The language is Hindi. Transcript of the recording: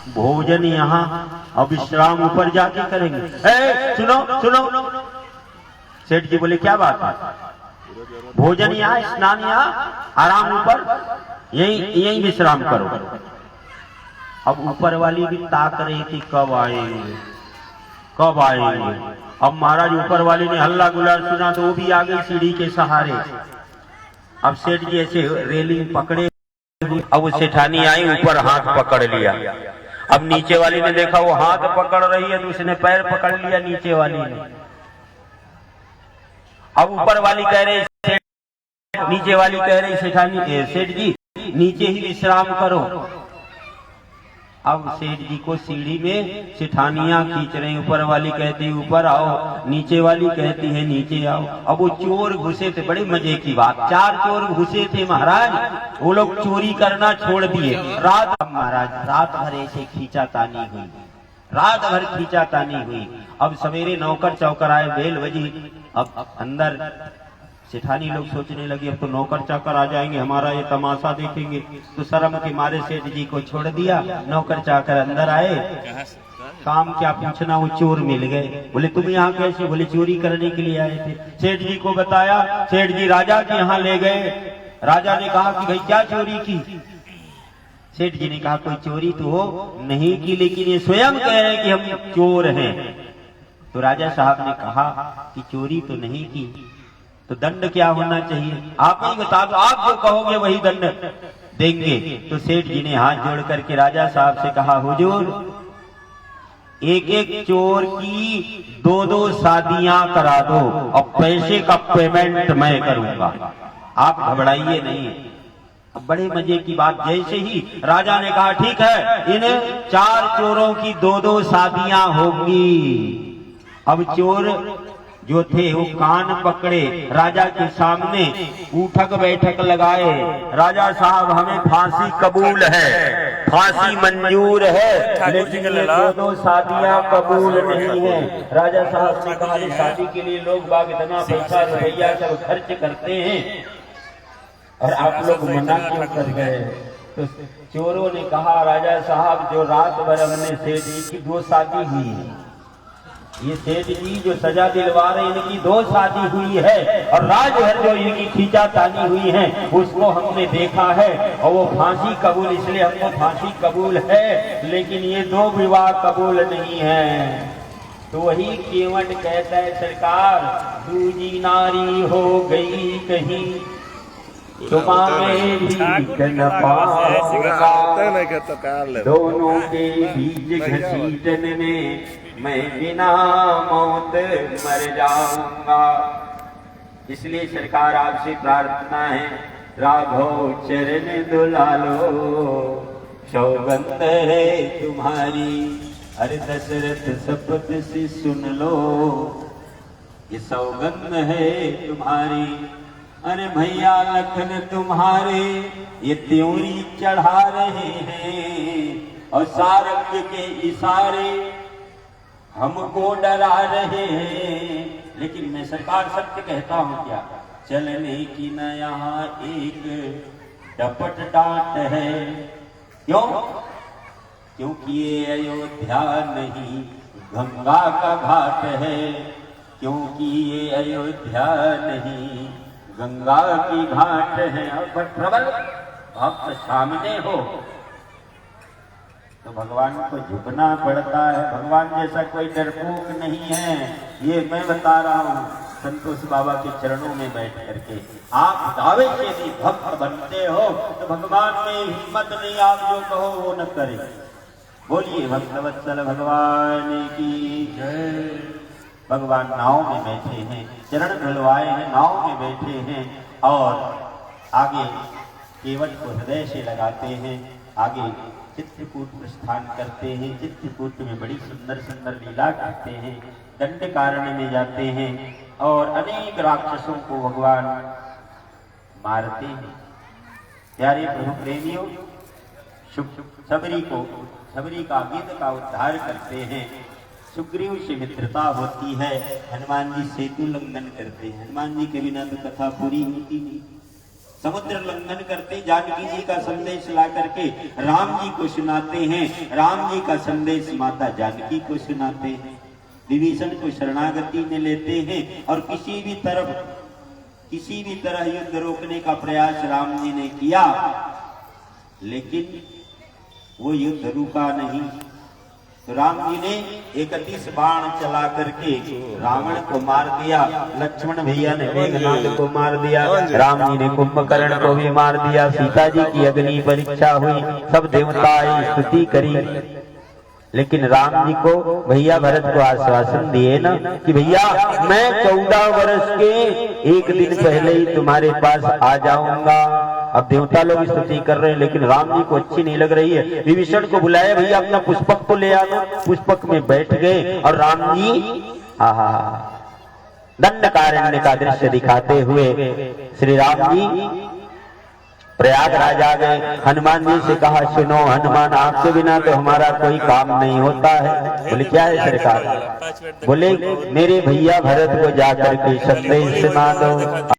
भोजन यहाँ अब विश्राम ऊपर जाके करेंगे। सुनो सुनो, सेठ जी बोले क्या बात है? भोजन यहाँ, स्नान यहाँ, आराम ऊपर, यही विश्राम करो। अब ऊपर वाली भी ताक रही थी कब आएंगे कब आएंगे। अब महाराज ऊपर वाले ने हल्ला गुल्ला सुना तो वो भी आ गई सीढ़ी के सहारे। अब सेठ जी ऐसे रेलिंग पकड़े, अब वो सेठानी आई, ऊपर हाथ पकड़ लिया। अब नीचे वाली ने देखा वो हाथ पकड़ रही है तो उसने पैर पकड़ लिया नीचे वाली ने। अब ऊपर वाली कह रही, नीचे वाली कह रही सेठानी सेठ जी नीचे ही विश्राम करो। अब सेठ जी को सीढ़ी में सेठानियां खींच रही, ऊपर वाली कहती ऊपर आओ, नीचे वाली कहती है नीचे आओ। अब वो चोर घुसे थे, बड़े मजे की बात, 4 चोर घुसे थे महाराज, वो लोग चोरी करना छोड़ दिए। रात महाराज रात भर ऐसे खींचातानी हुई, रात भर खींचातानी हुई। अब सवेरे नौकर चौकर आए, बेल बजी। अब अंदर सेठानी लोग सोचने लगे अब तो नौकर चाकर आ जाएंगे, हमारा ये तमाशा देखेंगे। तो शर्म के मारे सेठ जी को छोड़ दिया। नौकर चाकर अंदर आए, काम क्या पूछना, वो चोर मिल गए। बोले तुम यहाँ कैसे? बोले चोरी करने के लिए आए थे। सेठ जी को बताया, सेठ जी राजा के यहाँ ले गए। राजा ने कहा कि भाई क्या चोरी की? सेठ जी ने कहा कोई चोरी तो नहीं की, लेकिन ये स्वयं कह रहे कि हम चोर हैं। तो राजा साहब ने कहा कि चोरी तो नहीं की, तो दंड क्या होना चाहिए? आप ही बता दो, आप जो कहोगे वही दंड देंगे। तो सेठ जी ने हाथ जोड़ करके राजा साहब से कहा हुजूर, एक एक चोर की 2-2 शादियां करा दो और पैसे का पेमेंट मैं करूंगा, आप घबराइए नहीं। अब बड़े मजे की बात, जैसे ही राजा ने कहा ठीक है, इन 4 चोरों की 2-2 शादियां होंगी। अब चोर जो थे वो कान पकड़े, राजा के सामने उठक बैठक लगाए। राजा साहब हमें फांसी कबूल है, फांसी मंजूर है, लेकिन ये 2-2 शादियां कबूल नहीं है। राजा साहब ने कहा शादी के लिए लोग बाग इतना पैसा रुपया सब खर्च करते हैं और आप लोग मना क्यों कर गए? तो चोरों ने कहा राजा साहब जो रात भर हमने सेठ जी की 2 शादी हुई है, ये सेठ जी जो सजा दिलवा रहे इनकी 2 शादी हुई है, और राज भर जो इनकी खींचातानी हुई है उसको हमने देखा है, और वो फांसी कबूल, इसलिए हमको फांसी कबूल है, लेकिन ये 2 विवाह कबूल नहीं है। तो वही केवट कहता है सरकार, दूजी नारी हो गई कहीं तुम्हारे भी न पाऊंगा, दोनों के बीच घसीटन में मैं बिना मौत मर जाऊंगा। इसलिए सरकार आपसे प्रार्थना है, राघव चरण दुलालो, सौगंध है तुम्हारी, अरे दशरथ शपथ से सुन लो, ये सौगंध है तुम्हारी। अरे भैया लखन तुम्हारे ये त्योरी चढ़ा रहे हैं, और सारंग के इशारे हमको डरा रहे हैं, लेकिन मैं सरकार सत्य कहता हूँ क्या, चलने की न यहाँ एक डपट डांट है। क्यों? क्योंकि ये अयोध्या नहीं गंगा का घाट है, क्योंकि ये अयोध्या नहीं गंगा की घाट है। और प्रबल भक्त सामने हो तो भगवान को झुकना पड़ता है। भगवान जैसा कोई डरपोक नहीं है, ये मैं बता रहा हूँ संतोष बाबा के चरणों में बैठ करके। आप दावे से भी भक्त बनते हो तो भगवान में हिम्मत नहीं, आप जो कहो वो न करे। बोलिए भक्तवत्सल भगवान की जय। भगवान नाव में बैठे हैं, चरण धुलवाए हैं, नाव में बैठे हैं, और आगे केवट को हृदय से लगाते हैं, आगे चित्रकूट प्रस्थान करते हैं। चित्रकूट में बड़ी सुंदर सुंदर लीला करते हैं, दंडकारण्य में जाते हैं और अनेक राक्षसों को भगवान मारते हैं। प्यारे प्रभु प्रेमियों, सबरी का गिद्ध का उद्धार करते हैं। सुग्रीव से मित्रता होती है, हनुमान जी सेतु लंघन करते हैं। हनुमान जी के बिना तो कथा पूरी होती नहीं। समुद्र लंघन करते जानकी जी का संदेश ला करके राम जी को सुनाते हैं। राम जी का संदेश माता जानकी को सुनाते हैं। विभीषण को शरणागति में लेते हैं और किसी भी तरह युद्ध रोकने का प्रयास राम जी ने किया, लेकिन वो युद्ध रुका नहीं। तो राम जी ने 31 बाण चला करके रावण को मार दिया। लक्ष्मण भैया ने मेघनाद को मार दिया। राम जी ने कुंभकर्ण को भी मार दिया। सीता जी की अग्नि परीक्षा हुई, सब देवता आई, स्तुति करी। लेकिन राम जी को भैया भरत को आश्वासन दिए ना कि भैया मैं 14 वर्ष के एक दिन पहले ही तुम्हारे पास आ जाऊंगा। अब देवता लोग स्तुति कर रहे हैं, लेकिन राम जी को अच्छी नहीं लग रही है। विभीषण को बुलाया, भैया अपना पुष्पक तो ले आना। पुष्पक में बैठ गए और राम जी दंडकारण्य का दृश्य दिखाते हुए श्री राम जी प्रयागराज आ गए। हनुमान जी से कहा, सुनो हनुमान, आपके बिना तो हमारा कोई काम नहीं होता है। बोले क्या है सरकार? बोले मेरे भैया भरत को जाकर के संदेश सुना दो।